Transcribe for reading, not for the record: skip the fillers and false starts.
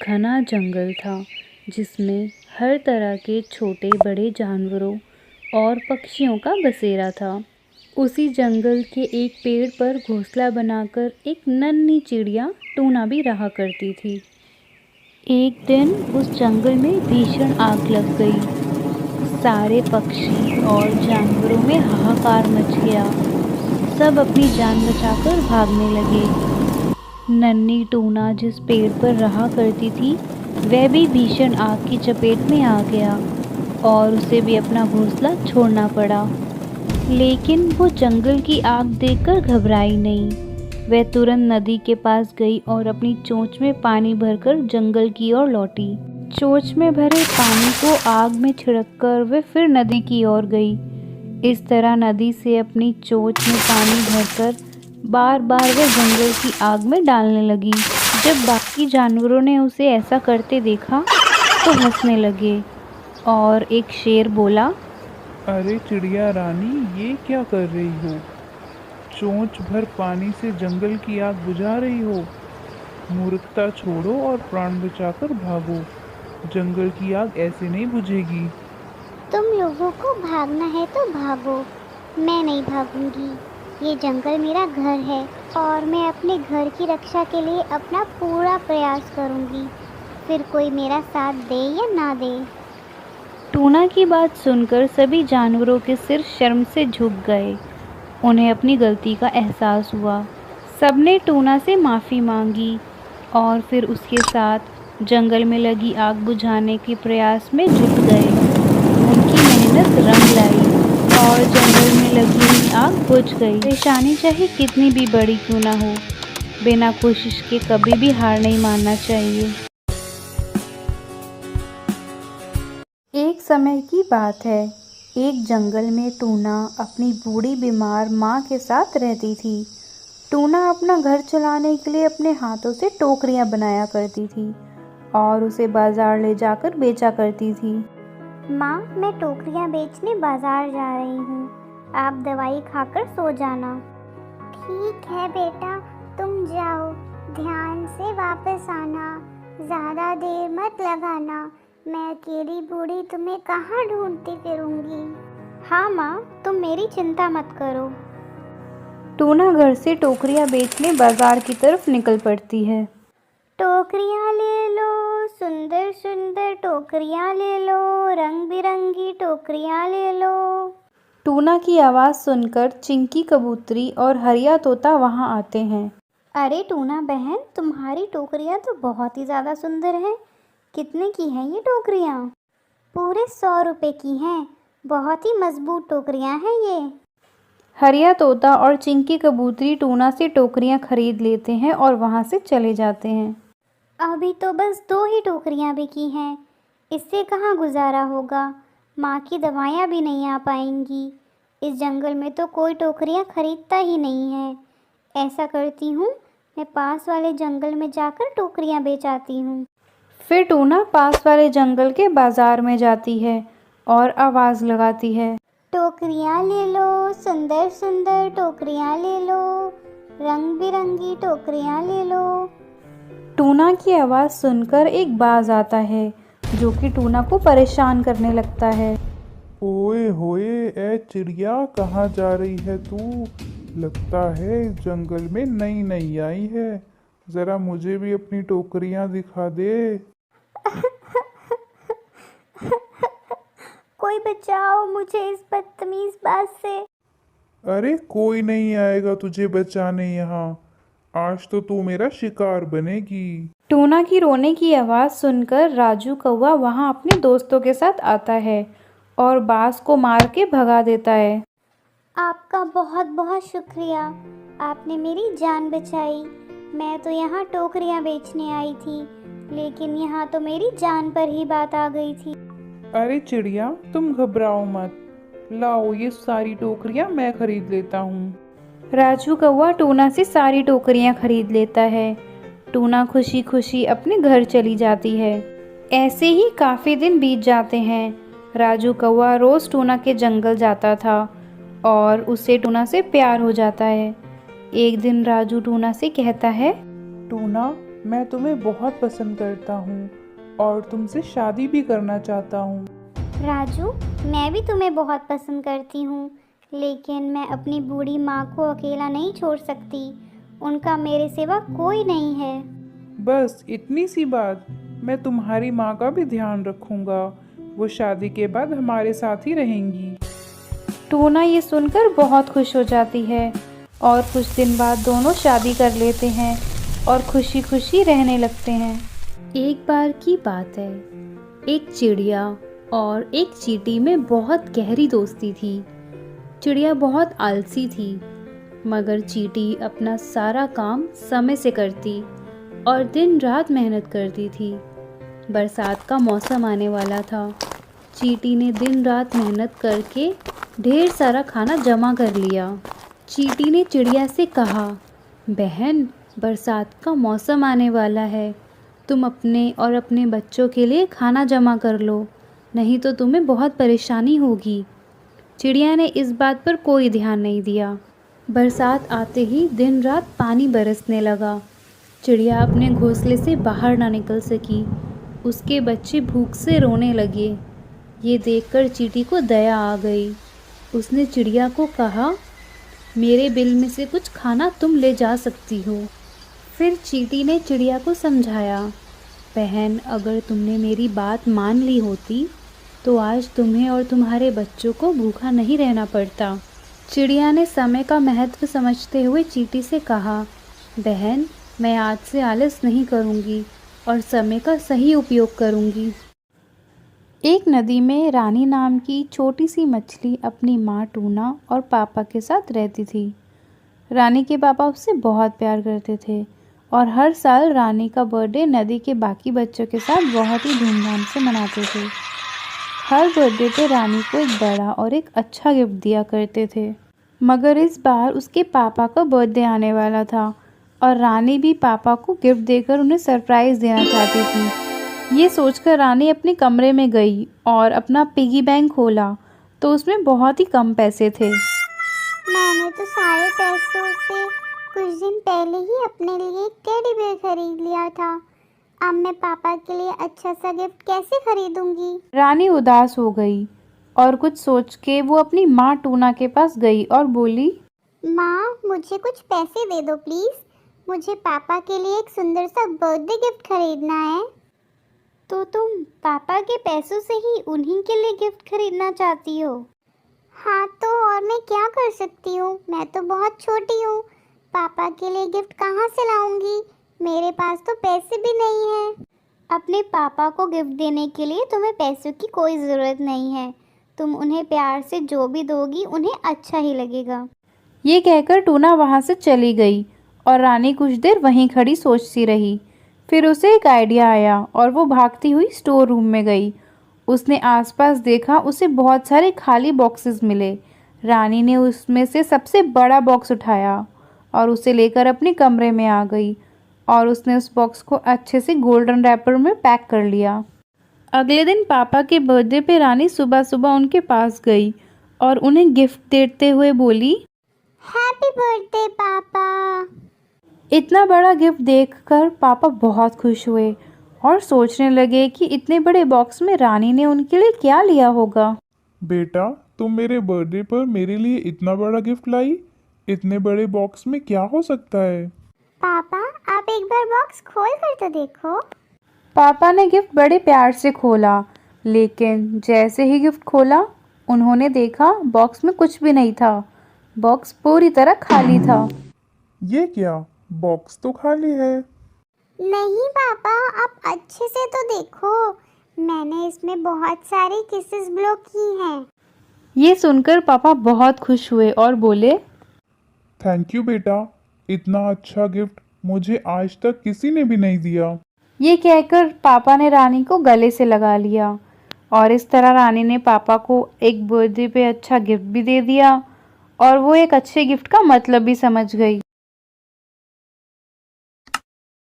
घना जंगल था जिसमें हर तरह के छोटे बड़े जानवरों और पक्षियों का बसेरा था। उसी जंगल के एक पेड़ पर घोंसला बनाकर एक नन्ही चिड़िया टूना भी रहा करती थी। एक दिन उस जंगल में भीषण आग लग गई। सारे पक्षी और जानवरों में हाहाकार मच गया। सब अपनी जान बचाकर भागने लगे। नन्ही टूना जिस पेड़ पर रहा करती थी वह भी भीषण आग की चपेट में आ गया और उसे भी अपना घोंसला छोड़ना पड़ा। लेकिन वो जंगल की आग देखकर घबराई नहीं। वह तुरंत नदी के पास गई और अपनी चोंच में पानी भरकर जंगल की ओर लौटी। चोंच में भरे पानी को आग में छिड़ककर वह फिर नदी की ओर गई। इस तरह नदी से अपनी चोंच में पानी भरकर बार बार वह जंगल की आग में डालने लगी। जब बाकी जानवरों ने उसे ऐसा करते देखा तो हंसने लगे और एक शेर बोला, अरे चिड़िया रानी, ये क्या कर रही हो? चोंच भर पानी से जंगल की आग बुझा रही हो। मूर्खता छोड़ो और प्राण बचाकर भागो। जंगल की आग ऐसे नहीं बुझेगी। तुम लोगों को भागना है तो भागो, मैं नहीं भागूंगी। ये जंगल मेरा घर है और मैं अपने घर की रक्षा के लिए अपना पूरा प्रयास करूंगी, फिर कोई मेरा साथ दे या ना दे। टूना की बात सुनकर सभी जानवरों के सिर शर्म से झुक गए। उन्हें अपनी गलती का एहसास हुआ। सबने टूना से माफ़ी मांगी और फिर उसके साथ जंगल में लगी आग बुझाने के प्रयास में जुट गए। उनकी मेहनत रंग लाई और जंगल में लगी हुई आग बुझ गई। परेशानी चाहे कितनी भी बड़ी क्यों ना हो, बिना कोशिश के कभी भी हार नहीं मानना चाहिए। एक समय की बात है। एक जंगल में टूना अपनी बूढ़ी बीमार माँ के साथ रहती थी। टूना अपना घर चलाने के लिए अपने हाथों से टोकरियाँ बनाया करती थी और उसे बाजार ले जाकर बेचा करती थी। माँ, मैं टोकरियाँ बेचने बाजार जा रही हूँ, आप दवाई खाकर सो जाना। ठीक है बेटा, तुम जाओ, ध्यान से वापस आना, ज़्यादा देर मत लगाना। मैं अकेली बूढ़ी तुम्हें कहाँ ढूंढती फिरूंगी। हाँ माँ, तुम मेरी चिंता मत करो। टूना घर से टोकरियाँ बेचने बाजार की तरफ निकल पड़ती है। टोकरियाँ ले लो, सुंदर सुंदर टोकरियाँ ले लो, रंग बिरंगी टोकरियाँ ले लो। टूना की आवाज़ सुनकर चिंकी कबूतरी और हरिया तोता वहाँ आते हैं। अरे टूना बहन, तुम्हारी टोकरियाँ तो बहुत ही ज़्यादा सुंदर हैं। कितने की हैं ये टोकरियाँ? पूरे 100 रुपये की हैं। बहुत ही मजबूत टोकरियाँ हैं ये। हरिया तोता और चिंकी कबूतरी टूना से टोकरियाँ खरीद लेते हैं और वहाँ से चले जाते हैं। अभी तो बस 2 ही टोकरियाँ बिकी हैं, इससे कहाँ गुजारा होगा। माँ की दवाइयाँ भी नहीं आ पाएंगी। इस जंगल में तो कोई टोकरियाँ खरीदता ही नहीं है। ऐसा करती हूँ, मैं पास वाले जंगल में जाकर टोकरियाँ बेच आती हूँ। फिर टूना पास वाले जंगल के बाजार में जाती है और आवाज़ लगाती है, टोकरियाँ ले लो, सुंदर सुंदर टोकरियाँ ले लो, रंग बिरंगी टोकरियाँ ले लो। टूना की आवाज़ सुनकर एक बाज आता है जो कि टूना को परेशान करने लगता है। ओए होए, ए चिड़िया, कहाँ जा रही है तू? लगता है इस जंगल में नई नई आई है। जरा मुझे भी अपनी टोकरियाँ दिखा दे। कोई बचाओ मुझे इस बदतमीज बाज से। अरे कोई नहीं आएगा तुझे बचाने यहाँ। आज तो तू मेरा शिकार बनेगी। टूना की रोने की आवाज़ सुनकर राजू कौवा वहाँ अपने दोस्तों के साथ आता है और बाज को मार के भगा देता है। आपका बहुत बहुत शुक्रिया, आपने मेरी जान बचाई। मैं तो यहाँ टोकरियाँ बेचने आई थी, लेकिन यहाँ तो मेरी जान पर ही बात आ गई थी। अरे चिड़िया, तुम घबराओ मत। लाओ, ये सारी टोकरियाँ मैं खरीद लेता हूँ। राजू कौवा टूना से सारी टोकरियाँ खरीद लेता है। टूना खुशी खुशी अपने घर चली जाती है। ऐसे ही काफ़ी दिन बीत जाते हैं। राजू कौवा रोज़ टूना के जंगल जाता था और उससे टूना से प्यार हो जाता है। एक दिन राजू टूना से कहता है, टूना, मैं तुम्हें बहुत पसंद करता हूँ और तुमसे शादी भी करना चाहता हूँ। राजू, मैं भी तुम्हें बहुत पसंद करती हूँ, लेकिन मैं अपनी बूढ़ी माँ को अकेला नहीं छोड़ सकती। उनका मेरे सिवा कोई नहीं है। बस इतनी सी बात। मैं तुम्हारी माँ का भी ध्यान रखूँगा। वो शादी के बाद हमारे साथ ही रहेंगी। टूना ये सुनकर बहुत खुश हो जाती है और कुछ दिन बाद दोनों शादी कर लेते हैं और खुशी खुशी रहने लगते हैं। एक बार की बात है, एक चिड़िया और एक चींटी में बहुत गहरी दोस्ती थी। चिड़िया बहुत आलसी थी, मगर चींटी अपना सारा काम समय से करती और दिन रात मेहनत करती थी। बरसात का मौसम आने वाला था। चींटी ने दिन रात मेहनत करके ढेर सारा खाना जमा कर लिया। चींटी ने चिड़िया से कहा, बहन, बरसात का मौसम आने वाला है, तुम अपने और अपने बच्चों के लिए खाना जमा कर लो, नहीं तो तुम्हें बहुत परेशानी होगी। चिड़िया ने इस बात पर कोई ध्यान नहीं दिया। बरसात आते ही दिन रात पानी बरसने लगा। चिड़िया अपने घोंसले से बाहर ना निकल सकी। उसके बच्चे भूख से रोने लगे। ये देखकर चींटी को दया आ गई। उसने चिड़िया को कहा, मेरे बिल में से कुछ खाना तुम ले जा सकती हो। फिर चींटी ने चिड़िया को समझाया, बहन, अगर तुमने मेरी बात मान ली होती तो आज तुम्हें और तुम्हारे बच्चों को भूखा नहीं रहना पड़ता। चिड़िया ने समय का महत्व समझते हुए चींटी से कहा, बहन, मैं आज से आलस नहीं करूँगी और समय का सही उपयोग करूँगी। एक नदी में रानी नाम की छोटी सी मछली अपनी माँ टूना और पापा के साथ रहती थी। रानी के पापा उससे बहुत प्यार करते थे और हर साल रानी का बर्थडे नदी के बाकी बच्चों के साथ बहुत ही धूमधाम से मनाते थे। हर बर्थडे पे रानी को एक बड़ा और एक अच्छा गिफ्ट दिया करते थे, मगर इस बार उसके पापा का बर्थडे आने वाला था और रानी भी पापा को गिफ्ट देकर उन्हें सरप्राइज़ देना चाहती थी। ये सोचकर रानी अपने कमरे में गई और अपना पिगी बैंक खोला तो उसमें बहुत ही कम पैसे थे। मैंने तो सारे पैसों से कुछ दिन पहले ही अपने लिए एक टेडी बेयर खरीद लिया था। अब मैं पापा के लिए अच्छा सा गिफ्ट कैसे खरीदूंगी? रानी उदास हो गई और कुछ सोच के वो अपनी माँ टूना के पास गई और बोली, माँ, मुझे कुछ पैसे दे दो प्लीज़। मुझे पापा के लिए एक सुंदर सा बर्थडे गिफ्ट खरीदना है। तो तुम पापा के पैसों से ही उन्हीं के लिए गिफ्ट खरीदना चाहती हो? हाँ, तो और मैं क्या कर सकती हूँ? मैं तो बहुत छोटी हूँ। पापा के लिए गिफ्ट कहाँ से लाऊंगी? मेरे पास तो पैसे भी नहीं हैं। अपने पापा को गिफ्ट देने के लिए तुम्हें पैसों की कोई ज़रूरत नहीं है। तुम उन्हें प्यार से जो भी दोगी उन्हें अच्छा ही लगेगा। ये कहकर टूना वहाँ से चली गई और रानी कुछ देर वहीं खड़ी सोचती रही। फिर उसे एक आइडिया आया और वो भागती हुई स्टोर रूम में गई। उसने आसपास देखा, उसे बहुत सारे खाली बॉक्सेस मिले। रानी ने उसमें से सबसे बड़ा बॉक्स उठाया और उसे लेकर अपने कमरे में आ गई और उसने उस बॉक्स को अच्छे से गोल्डन रैपर में पैक कर लिया। अगले दिन पापा के बर्थडे पे रानी सुबह सुबह उनके पास गई और उन्हें गिफ्ट देते हुए बोली, हैप्पी बर्थडे पापा। इतना बड़ा गिफ्ट देखकर पापा बहुत खुश हुए और सोचने लगे कि इतने बड़े बॉक्स में रानी ने उनके लिए क्या लिया होगा। बेटा, तुम मेरे बर्थडे पर मेरे लिए इतना बड़ा गिफ्ट लाई? इतने बड़े बॉक्स में क्या हो सकता है? पापा, आप एक बार बॉक्स खोल कर तो देखो। पापा ने गिफ्ट बड़े प्यार से खोला, लेकिन जैसे ही गिफ्ट खोला उन्होंने देखा बॉक्स में कुछ भी नहीं था। बॉक्स पूरी तरह खाली था। ये क्या? बॉक्स तो खाली है। नहीं पापा, आप अच्छे से तो देखो। मैंने इसमें बहुत सारी किसेस ब्लो की हैं। ये सुनकर पापा बहुत खुश हुए और बोले, थैंक यू बेटा, इतना अच्छा गिफ्ट मुझे आज तक किसी ने भी नहीं दिया। ये कहकर पापा ने रानी को गले से लगा लिया और इस तरह रानी ने पापा को एक बर्थडे पे अच्छा गिफ्ट भी दे दिया और वो एक अच्छे गिफ्ट का मतलब भी समझ गई।